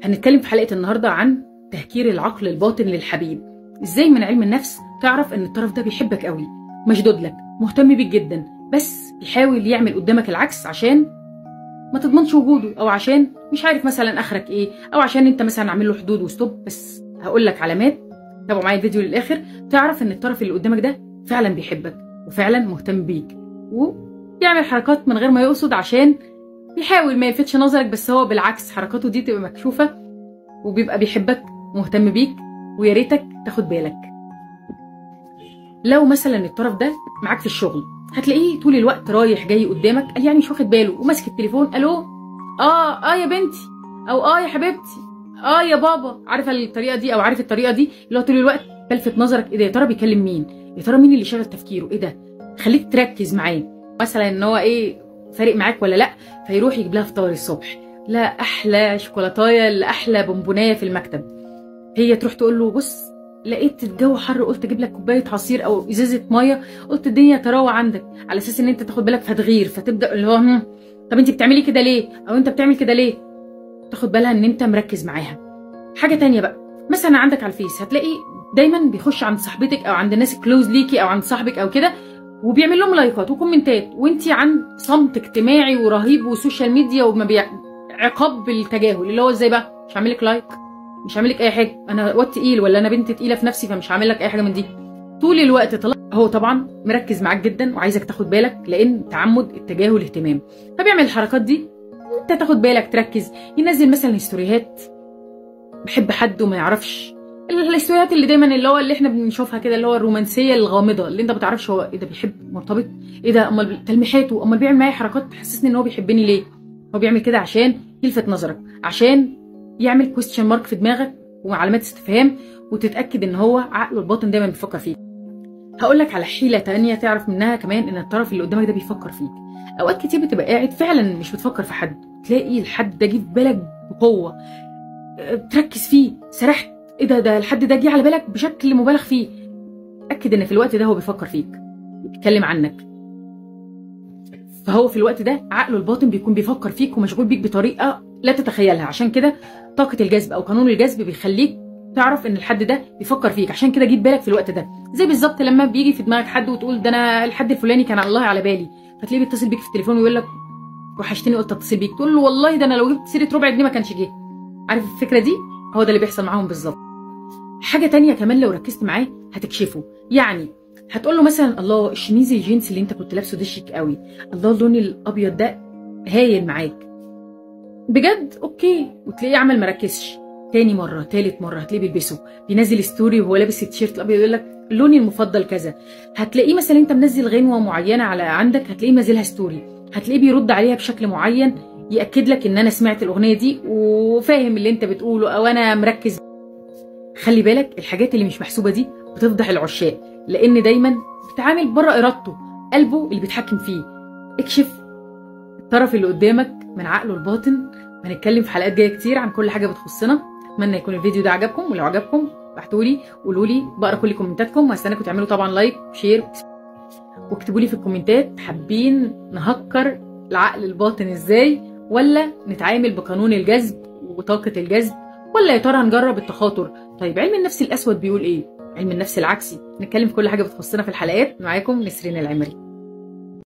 هنتكلم في حلقة النهاردة عن تهكير العقل الباطن للحبيب. ازاي من علم النفس تعرف ان الطرف ده بيحبك قوي، مشدود لك، مهتم بيك جدا، بس بيحاول يعمل قدامك العكس عشان ما تضمنش وجوده، او عشان مش عارف مثلا اخرك ايه، او عشان انت مثلا عامل له حدود وستوب. بس هقول لك علامات، تابعوا معايا الفيديو للاخر، تعرف ان الطرف اللي قدامك ده فعلا بيحبك وفعلا مهتم بيك، ويعمل حركات من غير ما يقصد عشان بيحاول ما يلفتش نظرك، بس هو بالعكس حركاته دي تبقى مكشوفة وبيبقى بيحبك مهتم بيك. ويا ريتك تاخد بالك. لو مثلا الطرف ده معاك في الشغل هتلاقيه طول الوقت رايح جاي قدامك، قال يعني مش واخد باله وماسك التليفون، الو يا بنتي، او يا حبيبتي، يا بابا. عارفه الطريقه دي او عارف الطريقه دي اللي هو طول الوقت بلفت نظرك، ايه ده يا ترى بيكلم مين، يا ترى مين اللي شغل تفكيره، ايه ده، خليك تركز معاه مثلا ان هو ايه فارق معاك ولا لا. فيروح يجيب لها فطار الصبح، لا احلى شوكولاتايه، لا احلى بونبونايه في المكتب، هي تروح تقول له بص لقيت الجو حر قلت اجيب لك كوبايه عصير او ازازه ميه، قلت الدنيا تروى عندك، على اساس ان انت تاخد بالك فتغير، فتبدا اللي هو طب انت بتعملي كده ليه، او انت بتعمل كده ليه، تاخد بالها ان انت مركز معاها. حاجه تانية بقى، مثلا عندك على الفيس هتلاقي دايما بيخش عند صاحبتك او عند الناس كلوز ليكي او عند صاحبك او كده، وبيعمل لهم لايكات وكومنتات، وانت عند صمت اجتماعي ورهيب وسوشيال ميديا عقاب بالتجاهل، اللي هو ازاي بقى مش هعمل لك لايك، مش هعمل لك اي حاجه، انا واد تقيل ولا انا بنت تقيله في نفسي فمش هعمل لك اي حاجه من دي. طول الوقت طلع هو طبعا مركز معاك جدا وعايزك تاخد بالك، لان تعمد اتجاهه الاهتمام، فبيعمل الحركات دي انت تاخد بالك تركز. ينزل مثلا هيستوريهات بحب حد وما يعرفش، الهيستوريات اللي دايما اللي احنا بنشوفها كده، اللي هو الرومانسيه الغامضه اللي انت ما تعرفش هو ايه ده، بيحب مرتبط، ايه ده، امال تلميحاته، امال بيعمل معايا حركات تحسسني ان هو بيحبني ليه. هو بيعمل كده عشان يلفت نظرك، عشان يعمل كويستشن مارك في دماغك وعلامات استفهام، وتتاكد ان هو عقله الباطن دايما بيفكر فيك. هقول لك على حيله تانية تعرف منها كمان ان الطرف اللي قدامك ده بيفكر فيك. اوقات كتير بتبقى قاعد فعلا مش بتفكر في حد، تلاقي الحد ده جه في بالك بقوه، تركز فيه، سرحت، ايه ده الحد ده جه على بالك بشكل مبالغ فيه، اكد ان في الوقت ده هو بيفكر فيك، بيتكلم عنك. فهو في الوقت ده عقله الباطن بيكون بيفكر فيك ومشغول بيك بطريقه لا تتخيلها. عشان كده طاقه الجذب او قانون الجذب بيخليك تعرف ان الحد ده بيفكر فيك، عشان كده جيت بالك في الوقت ده. زي بالظبط لما بيجي في دماغك حد وتقول ده انا الحد الفلاني كان الله على بالي، فتلاقيه بيتصل بيك في التليفون ويقول لك وحشتني قلت اتصل بيك، تقول له والله ده انا لو جبت سيره ربع جنيه ما كانش جه. عارف الفكره دي؟ هو ده اللي بيحصل معاهم بالظبط. حاجه تانية كمان لو ركزت معاه هتكشفه، يعني هتقول له مثلا الله الشميز الجينز اللي انت كنت لابسه ده شيك قوي، الله اللون الابيض ده هايل معاك بجد، اوكي، وتلاقيه عمل مركزش. تاني مره تالت مره هتلاقيه بيلبسه، بينزل ستوري وهو لابس التيشيرت الابيض يقول لك لوني المفضل كذا. هتلاقيه مثلا انت منزل غنوه معينه على عندك، هتلاقيه منزلها ستوري، هتلاقيه بيرد عليها بشكل معين ياكد لك ان انا سمعت الاغنيه دي وفاهم اللي انت بتقوله، او انا مركز. خلي بالك الحاجات اللي مش محسوبه دي بتفضح العشاق، لان دايما بتعامل بره ارادته، قلبه اللي بيتحكم فيه. اكشف الطرف اللي قدامك من عقله الباطن. هنتكلم في حلقات جايه كتير عن كل حاجه بتخصنا. اتمنى يكون الفيديو ده عجبكم، ولو عجبكم ابعتوا لي قولوا لي، بقرا كل كومنتاتكم، وهستناكم تعملوا طبعا لايك وشير، واكتبوا لي في الكومنتات حابين نهكر العقل الباطن ازاي، ولا نتعامل بقانون الجذب وطاقه الجذب، ولا يا ترى هنجرب التخاطر. طيب علم النفس الاسود بيقول ايه، علم النفس العكسي. نتكلم في كل حاجه بتخصنا في الحلقات. معاكم نسرين العمري.